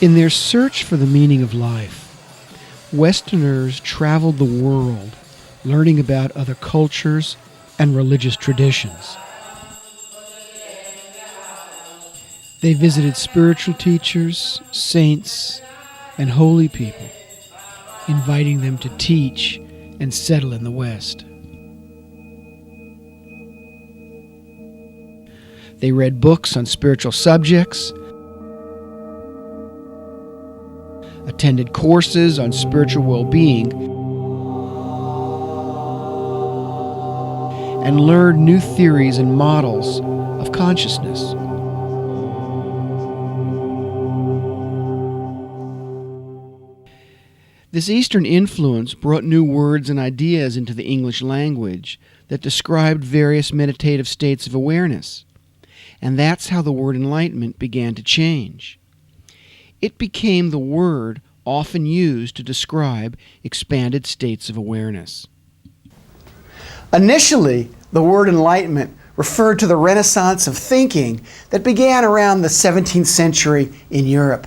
In their search for the meaning of life, Westerners traveled the world, learning about other cultures and religious traditions. They visited spiritual teachers, saints, and holy people, inviting them to teach and settle in the West. They read books on spiritual subjects, attended courses on spiritual well-being, and learned new theories and models of consciousness. This Eastern influence brought new words and ideas into the English language that described various meditative states of awareness. And that's how the word enlightenment began to change. It became the word often used to describe expanded states of awareness. Initially, the word enlightenment referred to the renaissance of thinking that began around the 17th century in Europe.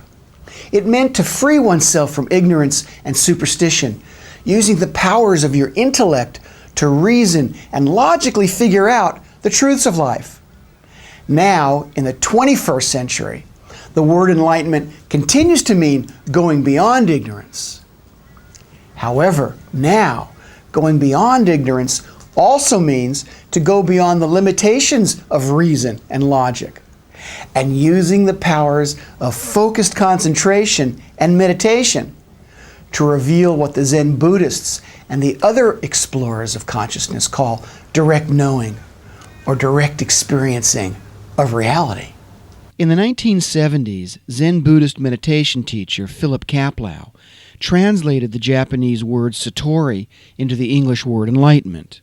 It meant to free oneself from ignorance and superstition, using the powers of your intellect to reason and logically figure out the truths of life. Now, in the 21st century, the word enlightenment continues to mean going beyond ignorance. However, now, going beyond ignorance also means to go beyond the limitations of reason and logic, and using the powers of focused concentration and meditation to reveal what the Zen Buddhists and the other explorers of consciousness call direct knowing or direct experiencing of reality. In the 1970s, Zen Buddhist meditation teacher Philip Kaplow translated the Japanese word satori into the English word enlightenment.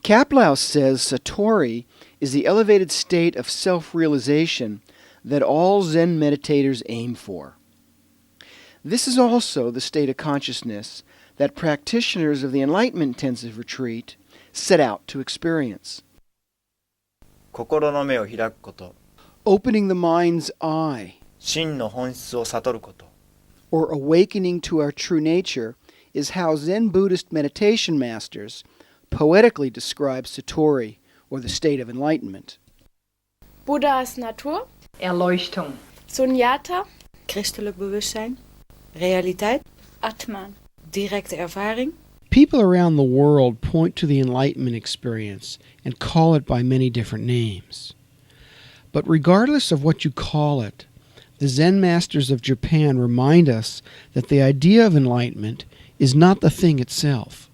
Kaplow says satori is the elevated state of self-realization that all Zen meditators aim for. This is also the state of consciousness that practitioners of the Enlightenment Intensive Retreat set out to experience. 心の目を開くこと、 Opening the mind's eye, 真の本質を悟ること、 or awakening to our true nature, is how Zen Buddhist meditation masters poetically describe satori, or the state of enlightenment. Buddhas Natur, Erleuchtung, Sunyata, Christelijk bewustzijn, realiteit, Atman. directe ervaring. People around the world point to the enlightenment experience and call it by many different names. But regardless of what you call it, the Zen masters of Japan remind us that the idea of enlightenment is not the thing itself.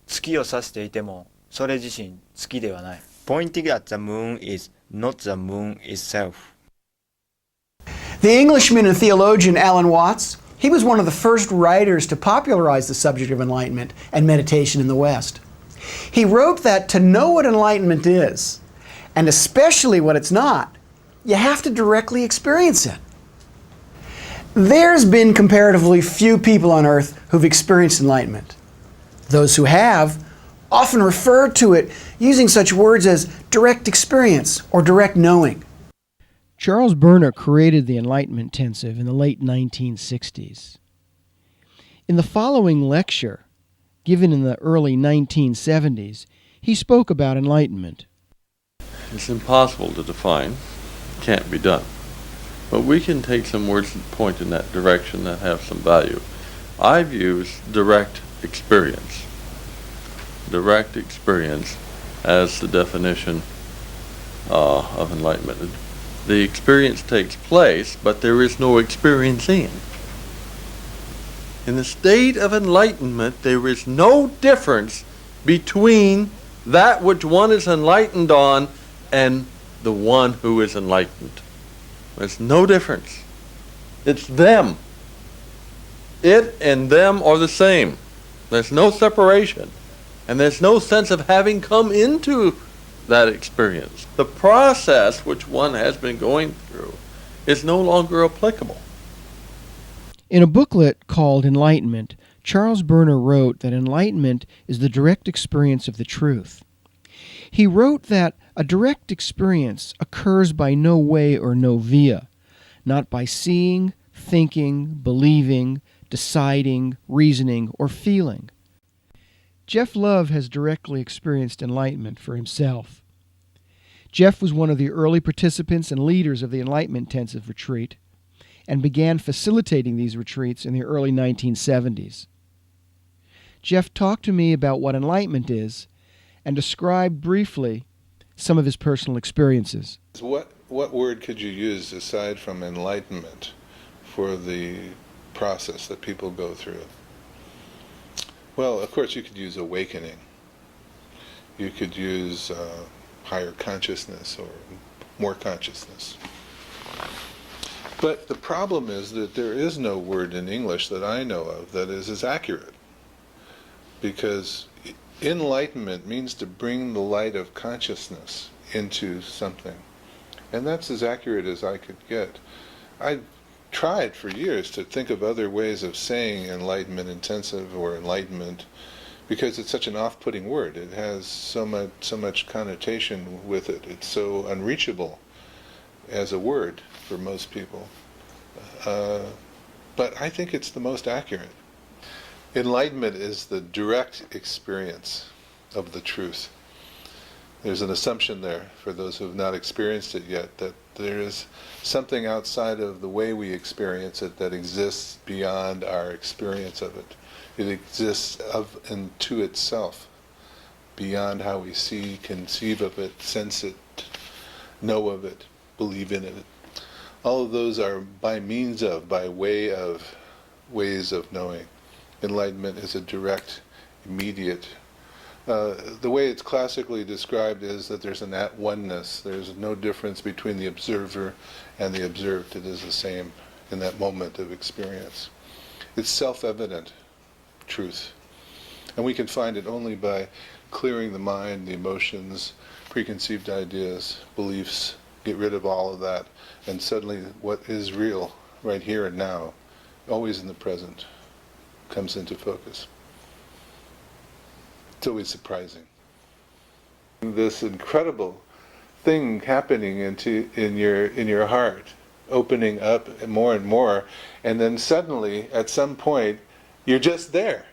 月を指していても、それ自身月ではない。Pointing at the moon is not the moon itself. The Englishman and theologian Alan Watts, he was one of the first writers to popularize the subject of enlightenment and meditation in the West. He wrote that to know what enlightenment is, and especially what it's not, you have to directly experience it. There's been comparatively few people on earth who've experienced enlightenment. Those who have often refer to it using such words as direct experience or direct knowing. Charles Berner created the Enlightenment Intensive in the late 1960s. In the following lecture, given in the early 1970s, he spoke about enlightenment. It's impossible to define. It can't be done. But we can take some words that point in that direction that have some value. I've used direct experience. Direct experience as the definition of enlightenment. The experience takes place, but there is no experiencing. In the state of enlightenment, there is no difference between that which one is enlightened on and the one who is enlightened. There's no difference. It's them. It and them are the same. There's no separation. And there's no sense of having come into that experience. The process which one has been going through is no longer applicable. In a booklet called Enlightenment, Charles Berner wrote that enlightenment is the direct experience of the truth. He wrote that a direct experience occurs by no way or no via, not by seeing, thinking, believing, deciding, reasoning, or feeling. Jeff Love has directly experienced enlightenment for himself. Jeff was one of the early participants and leaders of the Enlightenment Intensive Retreat and began facilitating these retreats in the early 1970s. Jeff talked to me about what enlightenment is and described briefly some of his personal experiences. What word could you use aside from enlightenment for the process that people go through? Well, of course you could use awakening. You could use higher consciousness or more consciousness. But the problem is that there is no word in English that I know of that is as accurate. Because enlightenment means to bring the light of consciousness into something. And that's as accurate as I could get. I tried for years to think of other ways of saying enlightenment intensive or enlightenment, because it's such an off-putting word. It has so much connotation with it. It's so unreachable as a word for most people. But I think it's the most accurate. Enlightenment is the direct experience of the truth. There's an assumption there, for those who have not experienced it yet, that there is something outside of the way we experience it that exists beyond our experience of it. It exists of and to itself, beyond how we see, conceive of it, sense it, know of it, believe in it. All of those are by means of, by way of, ways of knowing. Enlightenment is a direct, immediate. The way it's classically described is that there's an at-oneness. There's no difference between the observer and the observed. It is the same in that moment of experience. It's self-evident truth. And we can find it only by clearing the mind, the emotions, preconceived ideas, beliefs, get rid of all of that, and suddenly what is real, right here and now, always in the present, comes into focus. It's always surprising. This incredible thing happening in your heart, opening up more and more, and then suddenly, at some point, you're just there.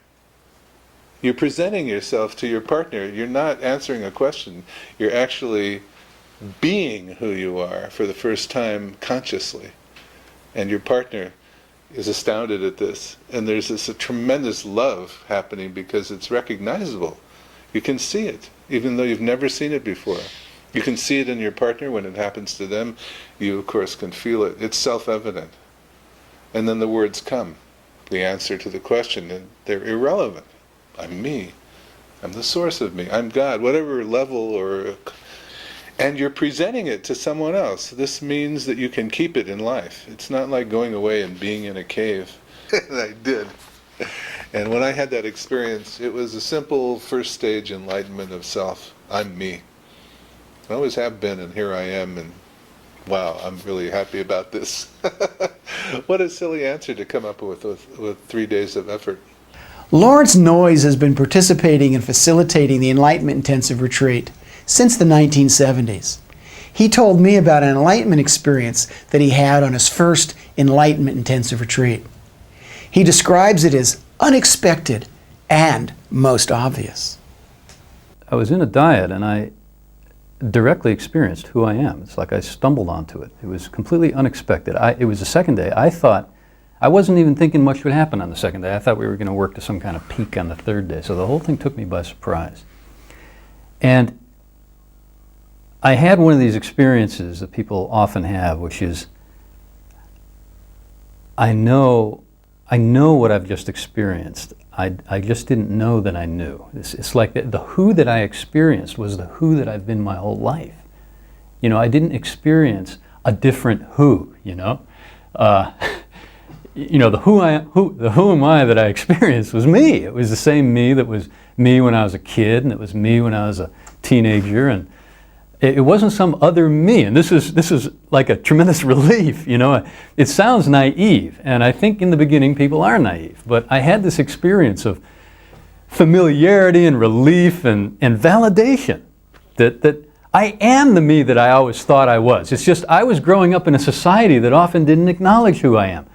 You're presenting yourself to your partner. You're not answering a question. You're actually being who you are for the first time consciously. And your partner is astounded at this. And there's a tremendous love happening because it's recognizable. You can see it, even though you've never seen it before. You can see it in your partner when it happens to them. You, of course, can feel it. It's self-evident. And then the words come, the answer to the question, and they're irrelevant. I'm me. I'm the source of me. I'm God. Whatever level and you're presenting it to someone else. This means that you can keep it in life. It's not like going away and being in a cave. And I did. And when I had that experience, it was a simple first stage enlightenment of self. I'm me. I always have been, and here I am, and wow, I'm really happy about this. What a silly answer to come up with 3 days of effort. Lawrence Noyes has been participating and facilitating the Enlightenment Intensive Retreat since the 1970s. He told me about an enlightenment experience that he had on his first Enlightenment Intensive Retreat. He describes it as unexpected and most obvious. I was in a diet and I directly experienced who I am. It's like I stumbled onto it. It was completely unexpected. It was the second day. I wasn't even thinking much would happen on the second day. I thought we were going to work to some kind of peak on the third day. So the whole thing took me by surprise. And I had one of these experiences that people often have, which is, I know what I've just experienced. I just didn't know that I knew. It's like the who that I experienced was the who that I've been my whole life. You know, I didn't experience a different who, you know. The who am I that I experienced was me. It was the same me that was me when I was a kid, and it was me when I was a teenager, and it wasn't some other me. And this is like a tremendous relief, you know. It sounds naive, and I think in the beginning people are naive, but I had this experience of familiarity and relief and validation that I am the me that I always thought I was. It's just I was growing up in a society that often didn't acknowledge who I am.